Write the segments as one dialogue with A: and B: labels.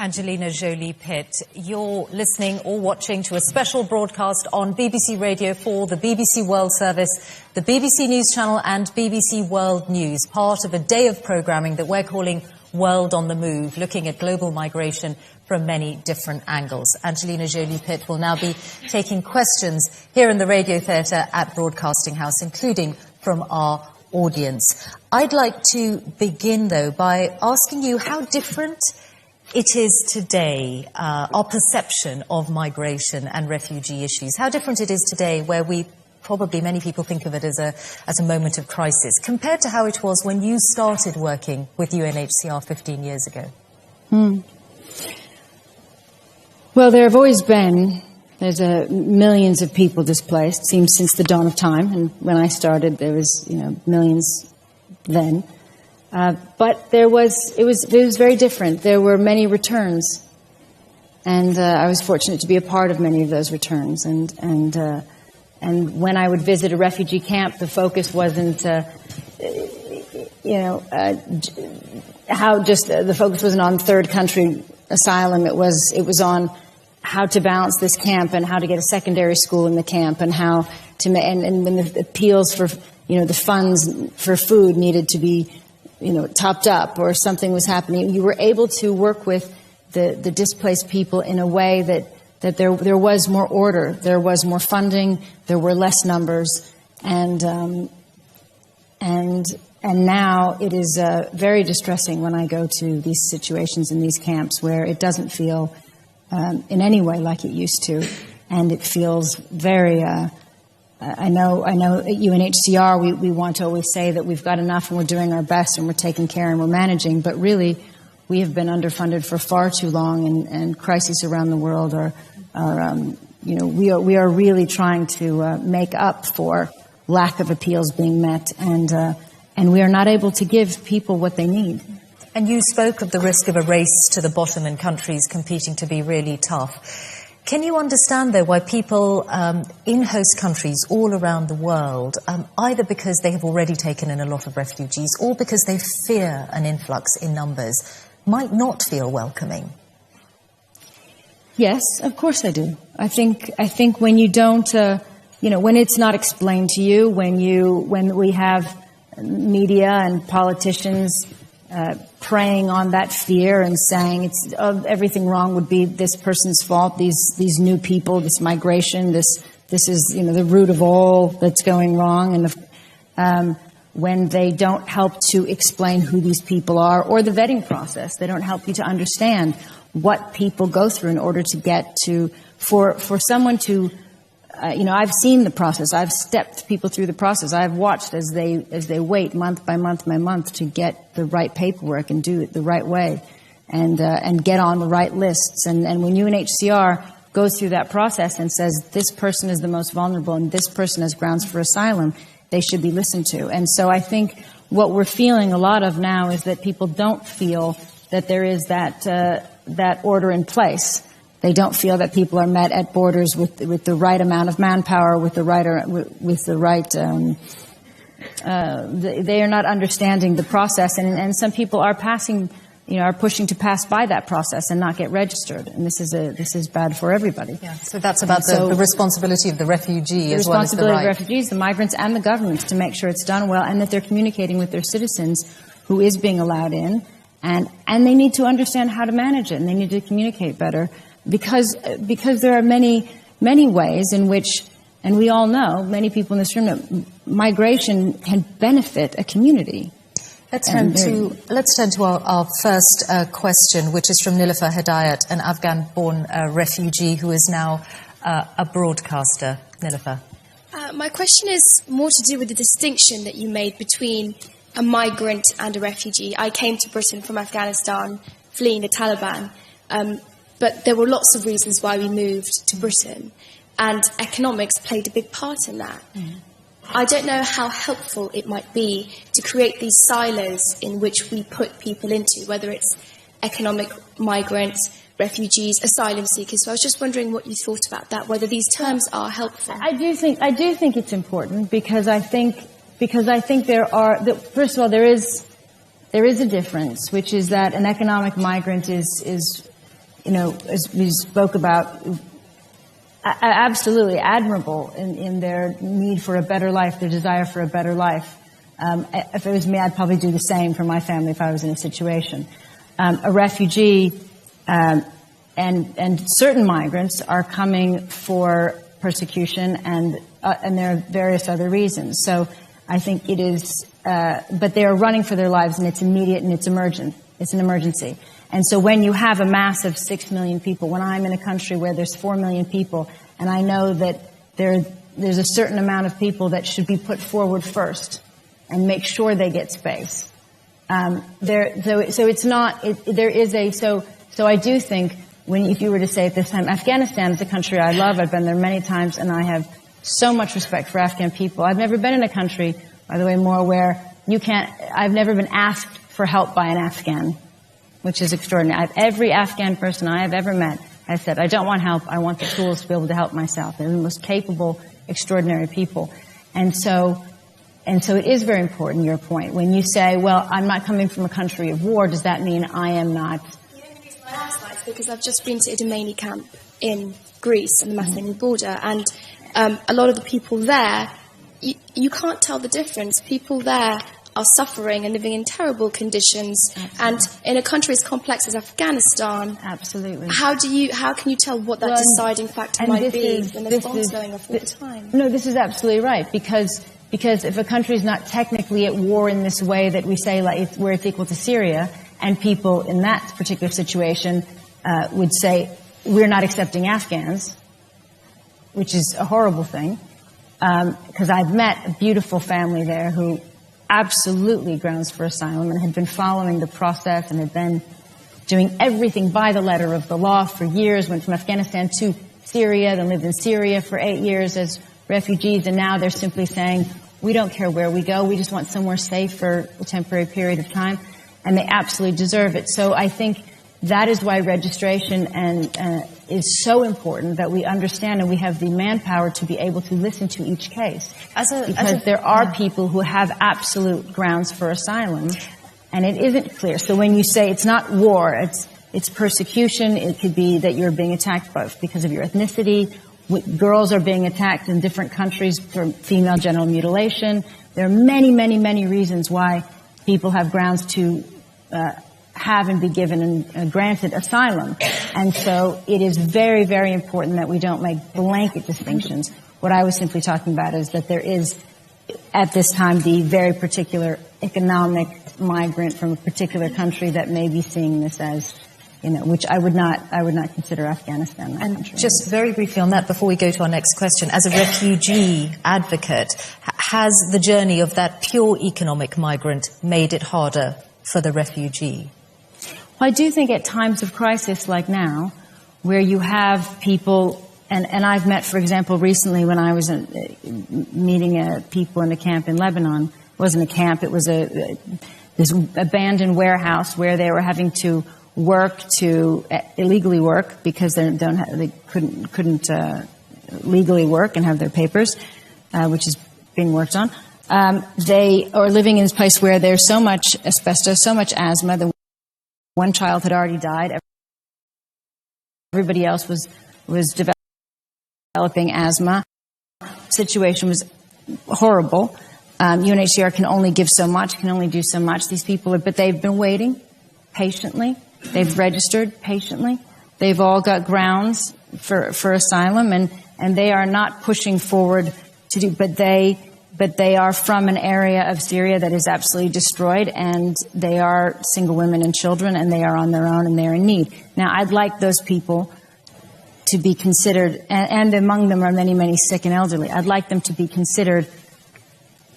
A: Angelina Jolie Pitt, you're listening or watching to a special broadcast on BBC Radio 4, the BBC World Service, the BBC News Channel and BBC World News, part of a day of programming that we're calling World on the Move, looking at global migration from many different angles. Angelina Jolie Pitt will now be taking questions here in the Radio Theatre at Broadcasting House, including from our audience. I'd like to begin, though, by asking you how different it is today, our perception of migration and refugee issues, how different it is today, where many people think of it as a moment of crisis, compared to how it was when you started working with UNHCR 15 years ago.
B: Well, there have always been, millions of people displaced, seems since the dawn of time, and when I started there was, millions then. But it was very different. There were many returns, and I was fortunate to be a part of many of those returns. And when I would visit a refugee camp, the focus wasn't, the focus wasn't on third country asylum. It was on how to balance this camp and how to get a secondary school in the camp and how to and when the appeals for the funds for food needed to be topped up or something was happening, you were able to work with the displaced people in a way that there was more order, there was more funding, there were less numbers, and now it is very distressing when I go to these situations in these camps where it doesn't feel in any way like it used to, and it feels very. I know at UNHCR we want to always say that we've got enough and we're doing our best and we're taking care and we're managing, but really we have been underfunded for far too long, and crises around the world we are really trying to make up for lack of appeals being met, and we are not able to give people what they need.
A: And you spoke of the risk of a race to the bottom in countries competing to be really tough. Can you understand, though, why people in host countries all around the world, either because they have already taken in a lot of refugees or because they fear an influx in numbers, might not feel welcoming?
B: Yes, of course I do. I think when you don't, when it's not explained to you, when we have media and politicians preying on that fear and saying everything wrong would be this person's fault, these new people, this migration, this is the root of all that's going wrong, and when they don't help to explain who these people are or the vetting process, they don't help you to understand what people go through in order to get to for someone to. I've seen the process. I've stepped people through the process. I've watched as they wait month by month by month to get the right paperwork and do it the right way, and get on the right lists. And when UNHCR goes through that process and says this person is the most vulnerable and this person has grounds for asylum, they should be listened to. And so I think what we're feeling a lot of now is that people don't feel that there is that order in place. They don't feel that people are met at borders with the right amount of manpower, they are not understanding the process, and some people are are pushing to pass by that process and not get registered, and this is bad for everybody.
A: Yeah, so that's about the responsibility of the refugee as well as the right.
B: The responsibility of refugees, the migrants, and the governments to make sure it's done well and that they're communicating with their citizens who is being allowed in, and they need to understand how to manage it, and they need to communicate better. Because there are many ways in which, and we all know, many people in this room, that migration can benefit a community.
A: Let's turn to our first question, which is from Niloufar Hedayat, an Afghan-born refugee who is now a broadcaster. Niloufar.
C: My question is more to do with the distinction that you made between a migrant and a refugee. I came to Britain from Afghanistan, fleeing the Taliban. But there were lots of reasons why we moved to Britain, and economics played a big part in that. I don't know how helpful it might be to create these silos in which we put people into, whether it's economic migrants, refugees, asylum seekers. So I was just wondering what you thought about that, whether these terms are helpful.
B: I do think it's important because I think there are. First of all, there is a difference, which is that an economic migrant is as we spoke about, absolutely admirable in their need for a better life, their desire for a better life. If it was me, I'd probably do the same for my family if I was in a situation. A refugee and certain migrants are coming for persecution, and there are various other reasons. So I think it is, but they are running for their lives, and it's immediate and it's emergent. It's an emergency. And so when you have a mass of 6 million people, when I'm in a country where there's 4 million people, and I know that there's a certain amount of people that should be put forward first and make sure they get space. So it's not, there is a, so I do think if you were to say at this time, Afghanistan is a country I love, I've been there many times, and I have so much respect for Afghan people. I've never been in a country, by the way, more where I've never been asked for help by an Afghan, which is extraordinary. Every Afghan person I have ever met has said, I don't want help, I want the tools to be able to help myself. They're the most capable, extraordinary people. And so it is very important, your point. When you say, well, I'm not coming from a country of war, does that mean I am not?
C: The only reason I ask that is because I've just been to Idomeni camp in Greece on the Macedonian border, and a lot of the people there, you can't tell the difference. People there are suffering and living in terrible conditions. Absolutely. And in a country as complex as Afghanistan,
B: absolutely, how
C: can you tell what that deciding factor might be when there's bombs going off all the time?
B: No, this is absolutely right, because if a country is not technically at war in this way that we say, like where it's equal to Syria, and people in that particular situation would say, we're not accepting Afghans, which is a horrible thing, because I've met a beautiful family there who absolutely grounds for asylum and had been following the process and had been doing everything by the letter of the law for years, went from Afghanistan to Syria, then lived in Syria for 8 years as refugees, and now they're simply saying, we don't care where we go, we just want somewhere safe for a temporary period of time, and they absolutely deserve it. So I think that is why registration is so important, that we understand and we have the manpower to be able to listen to each case. Because there are people who have absolute grounds for asylum, and it isn't clear. So when you say it's not war, it's persecution, it could be that you're being attacked because of your ethnicity. Girls are being attacked in different countries for female genital mutilation. There are many, many, many reasons why people have grounds to have and be given and granted asylum. And so it is very, very important that we don't make blanket distinctions. What I was simply talking about is that there is, at this time, the very particular economic migrant from a particular country that may be seeing this as, which I would not consider Afghanistan that country.
A: Just very briefly on that before we go to our next question, as a refugee advocate, has the journey of that pure economic migrant made it harder for the refugee?
B: Well, I do think at times of crisis like now, where you have people, and I've met, for example, recently when I was meeting people in a camp in Lebanon. It wasn't a camp, it was this abandoned warehouse where they were having to illegally work because they couldn't legally work and have their papers, which is being worked on. They are living in this place where there's so much asbestos, so much asthma. The one child had already died. Everybody else was developing asthma. The situation was horrible. UNHCR can only give so much, can only do so much. These people but they've been waiting patiently. They've registered patiently. They've all got grounds for asylum, and they are not pushing forward to do, but they are from an area of Syria that is absolutely destroyed, and they are single women and children, and they are on their own, and they're in need. Now, I'd like those people to be considered, and among them are many, many sick and elderly. I'd like them to be considered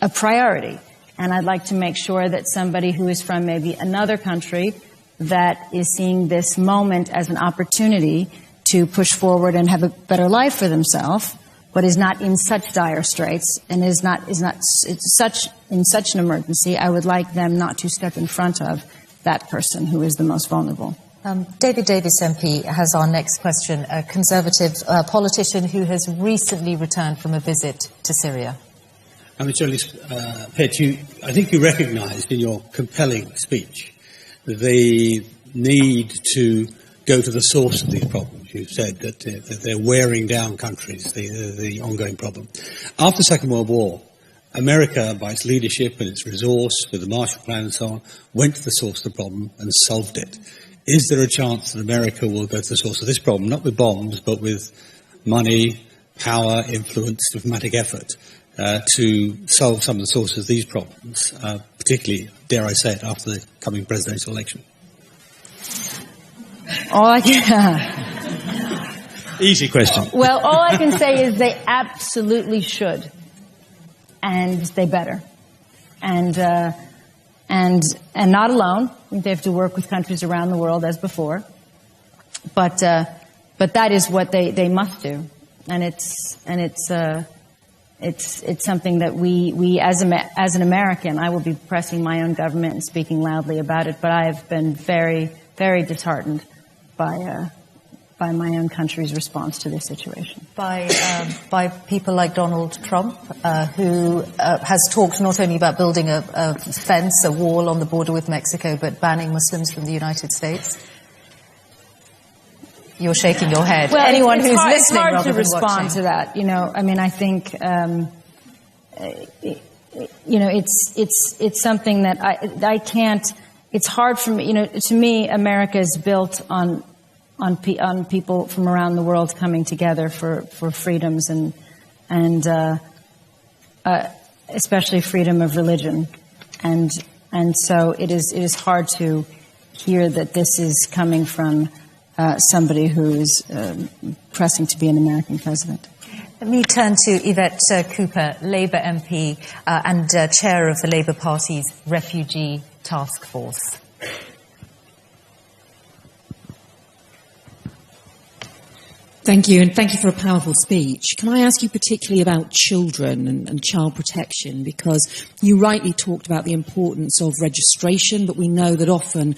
B: a priority, and I'd like to make sure that somebody who is from maybe another country that is seeing this moment as an opportunity to push forward and have a better life for themselves, but is not in such dire straits and is in such an emergency, I would like them not to step in front of that person who is the most vulnerable.
A: David Davis MP has our next question, a Conservative politician who has recently returned from a visit to Syria.
D: Mishal Pitt, I think you recognised in your compelling speech the need to go to the source of these problems. You said that they're wearing down countries, the ongoing problem. After the Second World War, America, by its leadership and its resource, with the Marshall Plan and so on, went to the source of the problem and solved it. Is there a chance that America will go to the source of this problem, not with bombs, but with money, power, influence, diplomatic effort, to solve some of the sources of these problems, particularly, dare I say it, after the coming presidential election? Easy question.
B: Well, all I can say is they absolutely should, and they better, and not alone. I think they have to work with countries around the world as before, but that is what they must do, and it's something that we as an American, I will be pressing my own government and speaking loudly about it. But I have been very, very disheartened by my own country's response to this situation.
A: By people like Donald Trump, who has talked not only about building a fence, a wall on the border with Mexico, but banning Muslims from the United States. You're shaking your head.
B: Well,
A: anyone who's listening,
B: it's hard
A: rather
B: to
A: than
B: respond
A: watching.
B: to that. You know, I mean, I think you know, it's something that I can't. It's hard for me. You know, to me, America is built on people from around the world coming together for freedoms and especially freedom of religion, and so it is hard to hear that this is coming from somebody who is pressing to be an American president.
A: Let me turn to Yvette Cooper, Labour MP and chair of the Labour Party's Refugee Task Force.
E: Thank you, and thank you for a powerful speech. Can I ask you particularly about children and child protection? Because you rightly talked about the importance of registration, but we know that often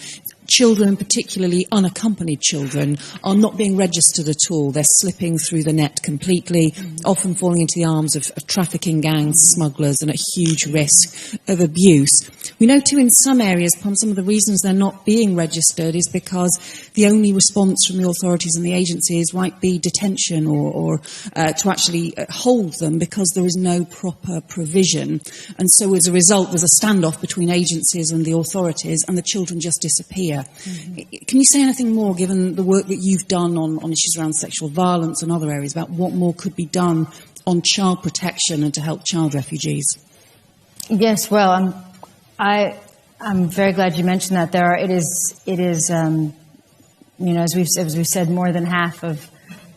E: children, particularly unaccompanied children, are not being registered at all. They're slipping through the net completely, often falling into the arms of trafficking gangs, smugglers, and at huge risk of abuse. We know too in some areas, some of the reasons they're not being registered is because the only response from the authorities and the agencies might be detention or to actually hold them because there is no proper provision. And so as a result, there's a standoff between agencies and the authorities, and the children just disappear. Mm-hmm. Can you say anything more, given the work that you've done on issues around sexual violence and other areas, about what more could be done on child protection and to help child refugees?
B: Yes, well, I'm very glad you mentioned that. It is you know, as we've said, more than half of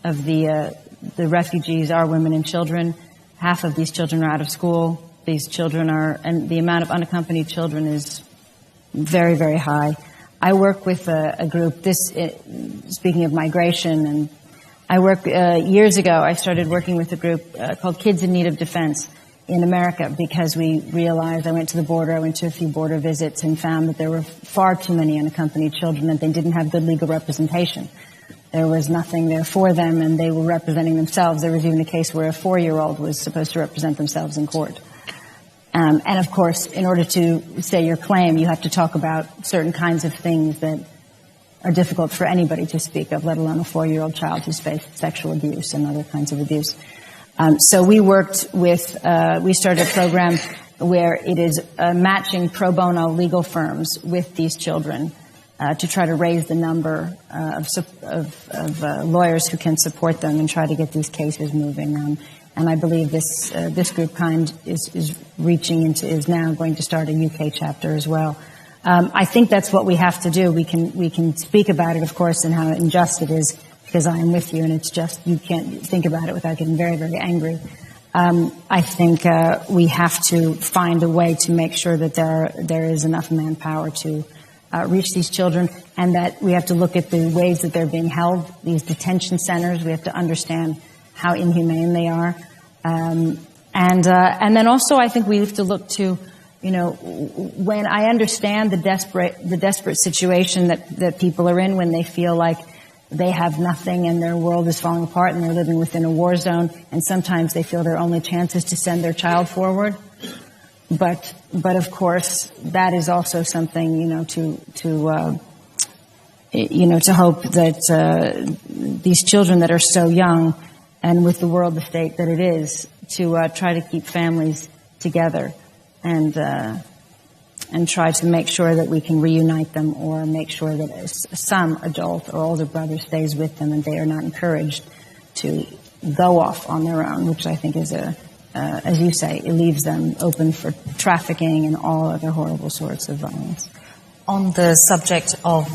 B: the refugees are women and children. Half of these children are out of school. These children and the amount of unaccompanied children is very, very high. I work with a group, speaking of migration, and I work, years ago, I started working with a group called Kids in Need of Defense in America, because we realized, I went to the border, I went to a few border visits and found that there were far too many unaccompanied children, that they didn't have good legal representation. There was nothing there for them, and they were representing themselves. There was even a case where a 4-year-old was supposed to represent themselves in court. And of course, in order to say your claim, you have to talk about certain kinds of things that are difficult for anybody to speak of, let alone a 4-year-old child who's faced sexual abuse and other kinds of abuse. So we worked with, we started a program where it is matching pro bono legal firms with these children to try to raise the number of lawyers who can support them and try to get these cases moving. And I believe this group is now going to start a UK chapter as well. I think that's what we have to do. We can speak about it, of course, and how unjust it is, because I am with you, and it's just, you can't think about it without getting very, very angry. I think we have to find a way to make sure that there is enough manpower to reach these children, and that we have to look at the ways that they're being held, these detention centers. We have to understand how inhumane they are. And then also I think we have to look to, you know, when I understand the desperate situation that people are in when they feel like they have nothing and their world is falling apart and they're living within a war zone, and sometimes they feel their only chance is to send their child forward. But of course, that is also something, you know, to hope that these children that are so young, and with the world the state that it is, to try to keep families together and try to make sure that we can reunite them, or make sure that some adult or older brother stays with them and they are not encouraged to go off on their own, which I think is as you say, it leaves them open for trafficking and all other horrible sorts of violence.
A: On the subject of